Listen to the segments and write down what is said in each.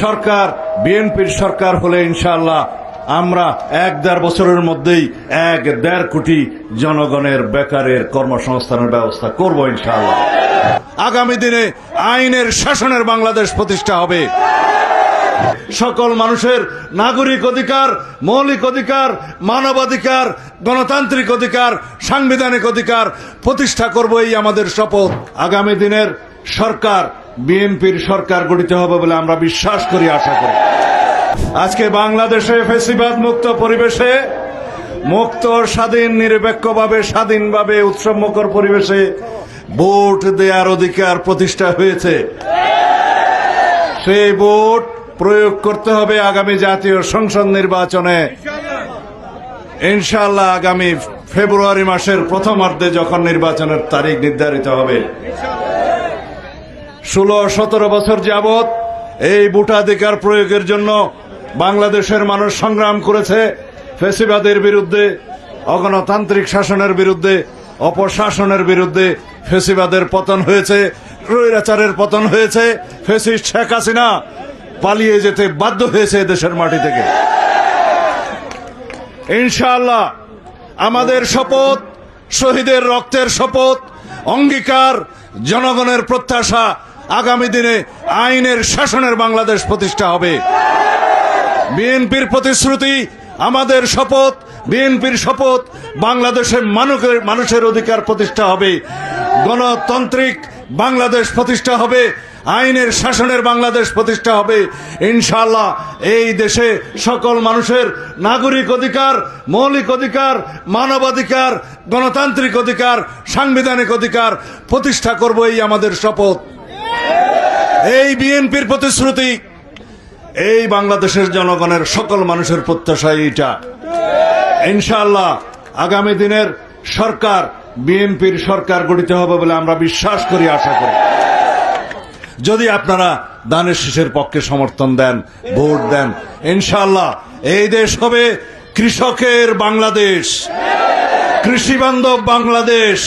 সরকার বিএনপির সরকার হলে ইনশাআল্লাহ আমরা 1-1.5 বছরের মধ্যেই 1-1.5 কোটি জনগণের বেকারের কর্মসংস্থানের ব্যবস্থা করব ইনশাআল্লাহ। আগামী দিনে আইনের শাসনের বাংলাদেশ প্রতিষ্ঠা হবে। সকল মানুষের নাগরিক অধিকার, মৌলিক অধিকার, মানবাধিকার, গণতান্ত্রিক অধিকার, সাংবিধানিক অধিকার প্রতিষ্ঠা করব, এই আমাদের শপথ। আগামী দিনের সরকার বিএনপির সরকার গঠিত হবে বলে আমরা বিশ্বাস করি, আশা করি। আজকে বাংলাদেশে ফ্যাসিবাদ মুক্ত পরিবেশে, মুক্ত স্বাধীন নিরপেক্ষভাবে স্বাধীনভাবে উৎসবমুখর পরিবেশে ভোট দেওয়ার অধিকার প্রতিষ্ঠা হয়েছে। সেই ভোট প্রয়োগ করতে হবে আগামী জাতীয় সংসদ নির্বাচনে ইনশাআল্লাহ। আগামী ফেব্রুয়ারি মাসের প্রথমার্ধে যখন নির্বাচনের তারিখ নির্ধারিত হবে, 16-17 বছর যাবৎ এই ভোটাধিকার প্রয়োগের জন্য বাংলাদেশের মানুষ সংগ্রাম করেছে। ফ্যাসিবাদের বিরুদ্ধে, অগণতান্ত্রিক শাসনের বিরুদ্ধে, অপশাসনের বিরুদ্ধে। ফ্যাসিবাদের পতন হয়েছে, স্বৈরাচারের পতন হয়েছে। ফ্যাসিস্ট শেখ হাসিনা পালিয়ে যেতে বাধ্য হয়েছে দেশের মাটি থেকে। ইনশাআল্লাহ আমাদের শপথ, শহীদের রক্তের শপথ, অঙ্গীকার, জনগণের প্রত্যাশা, আগামী দিনে আইনের শাসনের বাংলাদেশ প্রতিষ্ঠা হবে। বিএনপির প্রতিশ্রুতি, আমাদের শপথ, বিএনপির শপথ, বাংলাদেশের মানুষের অধিকার প্রতিষ্ঠা হবে, গণতান্ত্রিক বাংলাদেশ প্রতিষ্ঠা হবে, আইনের শাসনের বাংলাদেশ প্রতিষ্ঠা হবে ইনশাআল্লাহ। এই দেশে সকল মানুষের নাগরিক অধিকার, মৌলিক অধিকার, মানবাধিকার, গণতান্ত্রিক অধিকার, সাংবিধানিক অধিকার প্রতিষ্ঠা করব, এই আমাদের শপথ। এই বিএনপির প্রতিশ্রুতি, এই বাংলাদেশের জনগণের সকল মানুষের প্রত্যাশা এইটা। ইনশাআল্লাহ আগামী দিনের সরকার বিএনপির সরকার গঠিত হবে বলে আমরা বিশ্বাস করি, আশা করি। যদি আপনারা দানের শীষের পক্ষে সমর্থন দেন, ভোট দেন, ইনশাআল্লাহ এই দেশ হবে কৃষকের বাংলাদেশ, কৃষিবান্ধব বাংলাদেশ।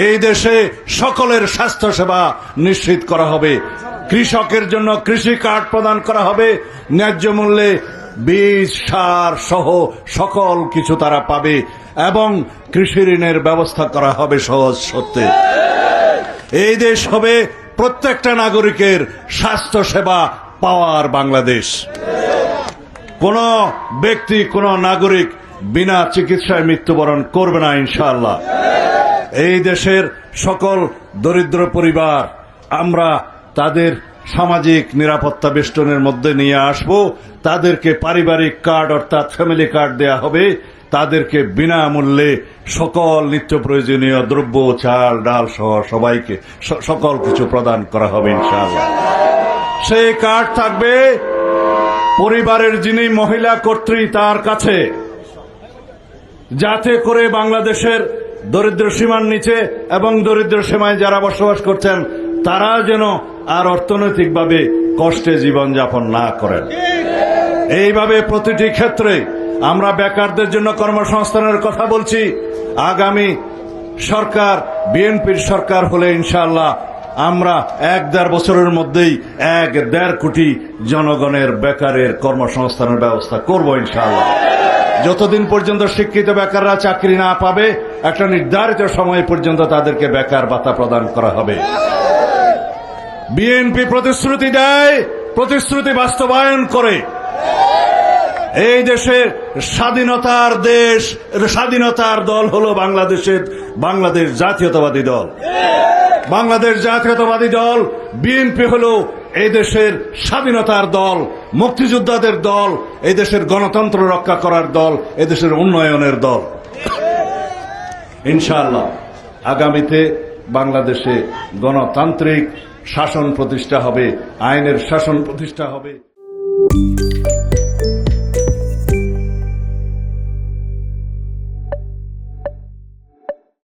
এই দেশে সকলের স্বাস্থ্য সেবা নিশ্চিত করা হবে, কৃষকের জন্য কৃষি কার্ড প্রদান করা হবে, ন্যায্য মূল্যে বীজ, সার সহ সকল কিছু তারা পাবে, এবং কৃষি ঋণের ব্যবস্থা করা হবে সহজ শর্তে। এই দেশ হবে প্রত্যেকটা নাগরিকের স্বাস্থ্য সেবা পাওয়ার বাংলাদেশ। কোন ব্যক্তি, কোন নাগরিক বিনা চিকিৎসায় মৃত্যুবরণ করবে না ইনশাআল্লাহ। এই দেশের সকল দরিদ্র পরিবার আমরা তাদের সামাজিক নিরাপত্তা বেষ্টনের মধ্যে নিয়ে আসব। তাদেরকে পারিবারিক কার্ড অর্থাৎ ফ্যামিলি কার্ড দেয়া হবে, তাদেরকে বিনামূল্যে সকল নিত্য প্রয়োজনীয় দ্রব্য, চাল, ডাল সহ সবাইকে সকল কিছু প্রদান করা হবে ইনশাআল্লাহ। সেই কার্ড থাকবে পরিবারের যিনি মহিলা কর্ত্রী তার কাছে, যাতে করে বাংলাদেশের দরিদ্র সীমার নিচে এবং দরিদ্র সীমায় যারা বসবাস করছেন তারা যেন আর অর্থনৈতিকভাবে কষ্টে জীবনযাপন না করেন। এইভাবে প্রতিটি ক্ষেত্রে আমরা বেকারদের জন্য কর্মসংস্থানের কথা বলছি। আগামী সরকার বিএনপির সরকার হলে ইনশাআল্লাহ আমরা 1-1.5 বছরের মধ্যেই 1-1.5 কোটি জনগণের বেকারের কর্মসংস্থানের ব্যবস্থা করব ইনশাআল্লাহ। যতদিন পর্যন্ত শিক্ষিত বেকাররা চাকরি না পাবে, একটা নির্ধারিত সময় পর্যন্ত তাদেরকে বেকার ভাতা প্রদান করা হবে। বিএনপি প্রতিশ্রুতি দেয়, প্রতিশ্রুতি বাস্তবায়ন করে। এই দেশের স্বাধীনতার দেশ, স্বাধীনতার দল হলো বাংলাদেশ জাতীয়তাবাদী দল। বাংলাদেশ জাতীয়তাবাদী দল বিএনপি হলো এই দেশের স্বাধীনতার দল, মুক্তিযোদ্ধাদের দল, এই দেশের গণতন্ত্র রক্ষা করার দল, এই দেশের উন্নয়নের দল। ইনশাআল্লাহ আগামীতে বাংলাদেশে গণতান্ত্রিক শাসন প্রতিষ্ঠা হবে, আইনের শাসন প্রতিষ্ঠা হবে।